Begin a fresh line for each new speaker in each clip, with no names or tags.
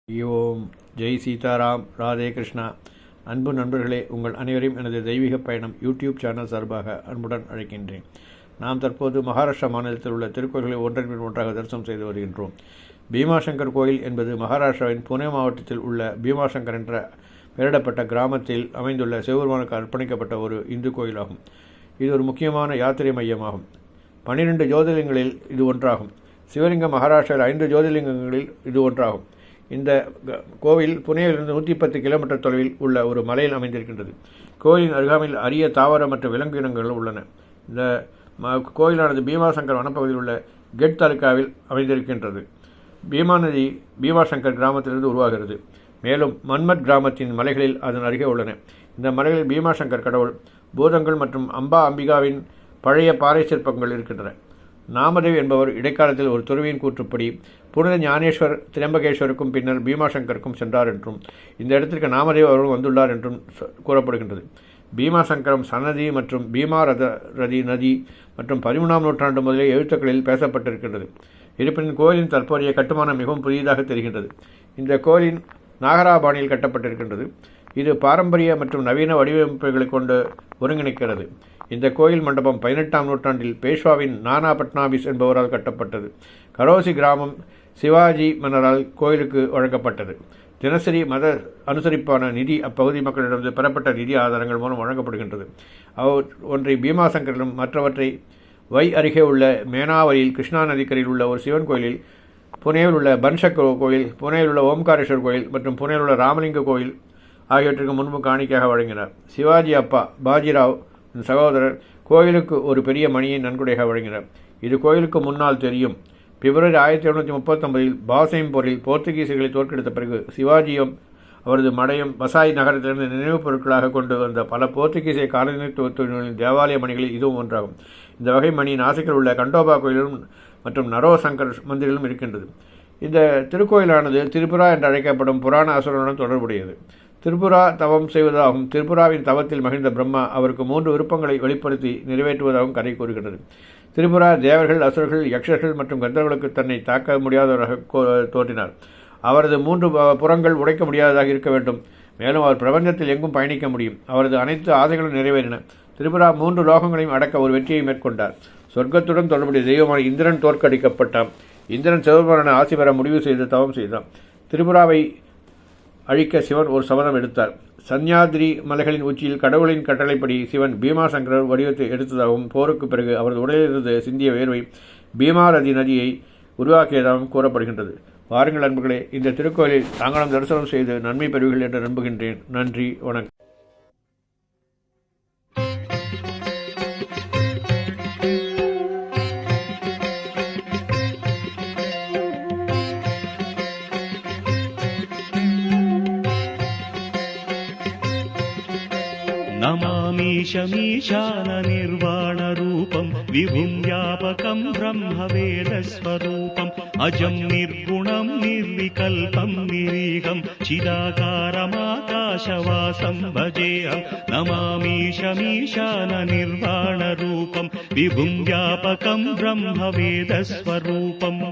ஓம் ஜெய் சீதாராம், ராதே கிருஷ்ணா. அன்பு நண்பர்களே, உங்கள் அனைவரையும் எனது தெய்வீக பயணம் யூடியூப் சேனல் சார்பாக அன்புடன் அழைக்கின்றேன். நாம் தற்போது மகாராஷ்டிரா மாநிலத்தில் உள்ள திருக்கோயில்களை ஒன்றன் பின் ஒன்றாக தரிசனம் செய்து வருகின்றோம். பீமாசங்கர் கோயில் என்பது மகாராஷ்டிராவின் புனே மாவட்டத்தில் உள்ள பீமாசங்கர் என்ற பெயரிடப்பட்ட கிராமத்தில் அமைந்துள்ள சிவபெருமானுக்கு அர்ப்பணிக்கப்பட்ட ஒரு இந்து கோயிலாகும். இது ஒரு முக்கியமான யாத்திரை மையமாகும். 12 ஜோதிர்லிங்கங்களில் இது ஒன்றாகும். சிவலிங்கம் மகாராஷ்டிராவில் 5 ஜோதிர்லிங்கங்களில் இது ஒன்றாகும். இந்த கோவில் புனேயிலிருந்து 110 கிலோமீட்டர் தொலைவில் உள்ள ஒரு மலையில் அமைந்திருக்கின்றது. கோயிலின் அருகாமையில் அரிய தாவர மற்றும் விலங்கு இனங்கள் உள்ளன. இந்த கோயிலானது பீமாசங்கர் வனப்பகுதியில் உள்ள கெட் தாலுக்காவில் அமைந்திருக்கின்றது. பீமா நதி பீமாசங்கர் கிராமத்திலிருந்து உருவாகிறது. மேலும் மன்மத் கிராமத்தின் மலைகளில் அதன் அருகே உள்ளன. இந்த மலைகளில் பீமாசங்கர் கடவுள், பூதங்கள் மற்றும் அம்பிகாவின் பழைய பாறை சிற்பங்கள் இருக்கின்றன. நாமதேவ் என்பவர் இடைக்காலத்தில் ஒரு துறவியின் கூற்றுப்படி புனித ஞானேஸ்வர் திரம்பகேஸ்வருக்கும் பின்னர் பீமாசங்கருக்கும் சென்றார் என்றும் இந்த இடத்திற்கு நாமதேவ் அவர்கள் வந்துள்ளார் என்றும் கூறப்படுகின்றது. பீமாசங்கரம் சன்னதி மற்றும் பீமா ரதி நதி மற்றும் 13ஆம் நூற்றாண்டு முதலே எழுத்துக்களில் பேசப்பட்டிருக்கின்றது. இருப்பினும் கோயிலின் தற்போதைய கட்டுமானம் மிகவும் புதியதாக தெரிகின்றது. இந்த கோயிலின் நாகராபாணியில் கட்டப்பட்டிருக்கின்றது. இது பாரம்பரிய மற்றும் நவீன வடிவமைப்புகளை கொண்டு ஒருங்கிணைக்கிறது. இந்த கோயில் மண்டபம் 18ஆம் நூற்றாண்டில் பேஷ்வாவின் நானா பட்னாபிஸ் என்பவரால் கட்டப்பட்டது. கரோசி கிராமம் சிவாஜி மன்னரால் கோயிலுக்கு வழங்கப்பட்டது. தினசரி மத அனுசரிப்பான நிதி அப்பகுதி மக்களிடமிருந்து பெறப்பட்ட நிதி ஆதாரங்கள் மூலம் வழங்கப்படுகின்றது. ஒன்றை பீமாசங்கரிலும் மற்றவற்றை அருகே உள்ள மேனாவரியில் கிருஷ்ணா நதிக்கரையில் உள்ள ஒரு சிவன் கோயிலில், புனேயில் உள்ள பன்ஷக் கோயில், புனேயில் உள்ள ஓம்காரேஸ்வர் கோயில் மற்றும் புனேயில் உள்ள ராமலிங்க கோயில் ஆகியவற்றுக்கு முன்பு காணிக்கையாக வழங்கினார். சிவாஜி அப்பா பாஜிராவ் சகோதரர் கோயிலுக்கு ஒரு பெரிய மணியை நன்கொடையாக வழங்கினார். இது கோயிலுக்கு முன்னால் தெரியும். பிப்ரவரி 1739 பாசைம் போரில் போர்த்துகீசியர்களை தோற்கடித்த பிறகு சிவாஜியும் அவரது மடையும் பசாய் நகரத்திலிருந்து நினைவுப் பொருட்களாக கொண்டு வந்த பல போர்த்துகீசிய காலனித்துவத்தின் தேவாலய மணிகளில் இதுவும் ஒன்றாகும். இந்த வகை மணி நாசிக்கில் உள்ள கண்டோபா கோயிலும் மற்றும் நரோ சங்கர் மந்திரிலும் இருக்கின்றது. இந்த திருக்கோயிலானது திரிபுரா என்று அழைக்கப்படும் புராண அசுரனுடன் தொடர்புடையது. திரிபுரா தவம் செய்வதாகவும் திரிபுராவின் தவத்தில் மகிழ்ந்த பிரம்மா அவருக்கு 3 விருப்பங்களை வெளிப்படுத்தி நிறைவேற்றுவதாகவும் கதை கூறுகின்றது. திரிபுரா தேவர்கள், அசுரர்கள், யக்ஷர்கள் மற்றும் கந்தர்களுக்கு தன்னை தாக்க முடியாதவராக தோன்றினார். அவரது 3 புறங்கள் உடைக்க முடியாததாக இருக்க வேண்டும். மேலும் அவர் பிரபஞ்சத்தில் எங்கும் பயணிக்க முடியும். அவரது அனைத்து ஆசைகளும் நிறைவேறின. திரிபுரா 3 லோகங்களையும் அடக்க ஒரு வெற்றியை மேற்கொண்டார். சொர்க்கத்துடன் தொடர்புடைய தெய்வமான இந்திரன் தோற்கடிக்கப்பட்டான். இந்திரன் சிவபெருமானை ஆசி பெற முடிவு செய்து தவம் செய்தான். திரிபுராவை அழிக்க சிவன் ஒரு சபதம் எடுத்தார். சன்யாதிரி மலைகளின் உச்சியில் கடவுளின் கட்டளைப்படி சிவன் பீமாசங்கர் வடிவத்தை எடுத்ததாகவும் போருக்கு பிறகு அவரது உடலிலிருந்து சிந்திய வேர்வை பீமாரதி நதியை உருவாக்கியதாகவும் கூறப்படுகின்றது. வாருங்கள் நண்பர்களே, இந்த திருக்கோயிலில் தாங்களும் தரிசனம் செய்து நன்மை பெறுவீர்கள் என்று நம்புகின்றேன். நன்றி, வணக்கம்.
नमामीशमीशान निर्वाणरूपं विभुं व्यापकं ब्रह्मवेदस्वरूपम् अजं निर्गुणं निर्विकल्पं निरीहं चिदाकारमाकाशवासं भजेऽहं. नमामीशमीशान निर्वाणरूपं विभुं व्यापकं ब्रह्मवेदस्वरूपम्.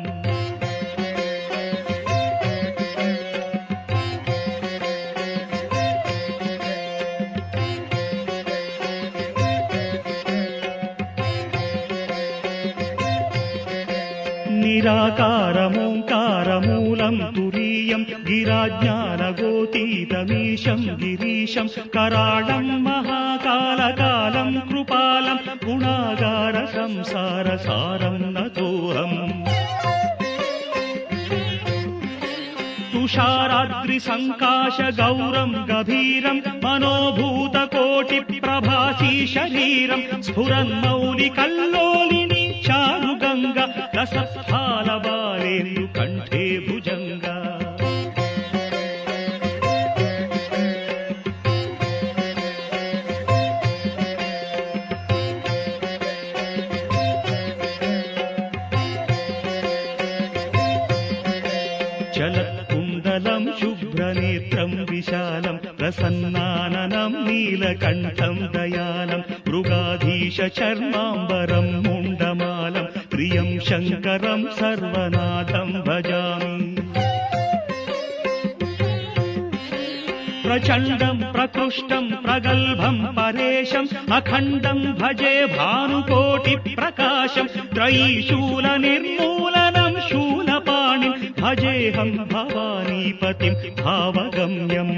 निराकारमोङ्कारमूलं तुरीयं गिराज्ञानगोतीतमीशं गिरीशं कराळं महाकालकालं कृपालं गुणागारसंसारसारं नतोऽहम्. तुषाराद्रिसङ्काशगौरं गभीरं मनोभूतकोटिप्रभासी शरीरं स्फुरन्मौलिकल्लोलिनी चारुगङ्गा रसफालबालेन्दु कण्ठे भुजङ्गा. चलत्कुण्डलं शुभ्रनेत्रं विशालं प्रसन्नाननं नीलकण्ठं दयालं मृगाधीशचर्माम्बरं मुण्डमालं प्रियं शङ्करं सर्वनाथं भजामि. प्रचण्डम् प्रकृष्टम् प्रगल्भम् परेशम् अखण्डम् भजे भानुकोटिप्रकाशम् त्रयीशूलनिर्मूलनम् शूलपाणिम् भजेऽहम् भवानीपतिम् भावगम्यम्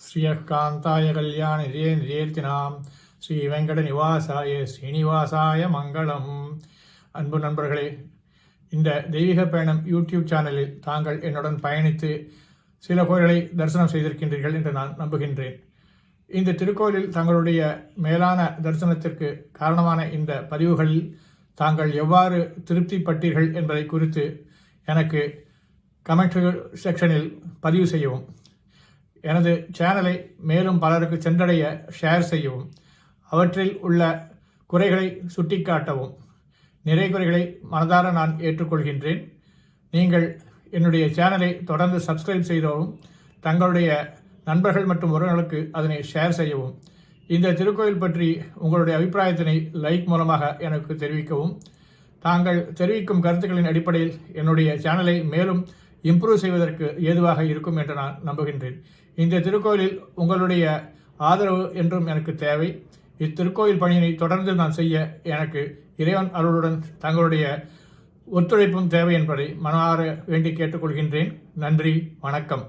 ஸ்ரீயக்காந்தாய கல்யாண நிதியேர்த்தினாம் ஸ்ரீ வெங்கட நிவாசாய ஸ்ரீனிவாசாய மங்களம். அன்பு நண்பர்களே, இந்த தெய்வீக பயணம் யூடியூப் சேனலில் தாங்கள் என்னுடன் பயணித்து சில கோயில்களை தரிசனம் செய்திருக்கின்றீர்கள் என்று நான் நம்புகின்றேன். இந்த திருக்கோயிலில் தங்களுடைய மேலான தரிசனத்திற்கு காரணமான இந்த பதிவுகளில் தாங்கள் எவ்வாறு திருப்திப்பட்டீர்கள் என்பதை குறித்து எனக்கு கமெண்ட் செக்ஷனில் பதிவு செய்யவும், எனது சேனலை மேலும் பலருக்கு சென்றடைய ஷேர் செய்யவும், அவற்றில் உள்ள குறைகளை சுட்டிக்காட்டவும். நிறை குறைகளை மனதார நான் ஏற்றுக்கொள்கின்றேன். நீங்கள் என்னுடைய சேனலை தொடர்ந்து சப்ஸ்கிரைப் செய்தவும், தங்களுடைய நண்பர்கள் மற்றும் உறவினர்களுக்கு அதனை ஷேர் செய்யவும். இந்த திருக்கோயில் பற்றி உங்களுடைய அபிப்பிராயத்தினை லைக் மூலமாக எனக்கு தெரிவிக்கவும். தாங்கள் தெரிவிக்கும் கருத்துக்களின் அடிப்படையில் என்னுடைய சேனலை மேலும் இம்ப்ரூவ் செய்வதற்கு ஏதுவாக இருக்கும் என்று நான் நம்புகின்றேன். இந்த திருக்கோயிலில் உங்களுடைய ஆதரவு என்றும் எனக்கு தேவை. இத்திருக்கோயில் பணியினை தொடர்ந்து நான் செய்ய எனக்கு இறைவன் அருளுடன் தங்களுடைய ஒத்துழைப்பும் தேவை என்பதை மனமாற வேண்டி கேட்டுக்கொள்கின்றேன். நன்றி, வணக்கம்.